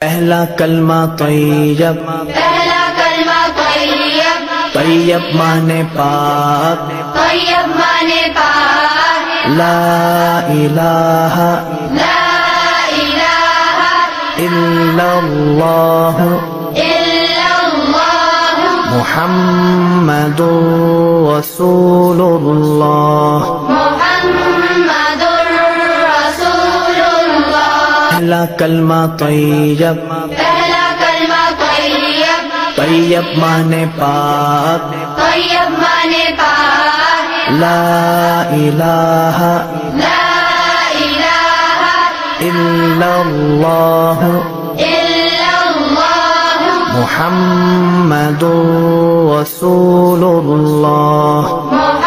پہلا کلمہ طیب، پہلا کلمہ طیب، طیب مانے پاک، طیب مانے پاک، لا الہ لا الہ الا اللہ الا اللہ محمد رسول اللہ۔ محمد رسول اللہ۔ پہلا کلمہ طیب، پہلا کلمہ طیب، طیب مانے پاک، طیب مانے پاک، لا الہ لا الہ الا اللہ الا اللہ محمد رسول اللہ۔ محمد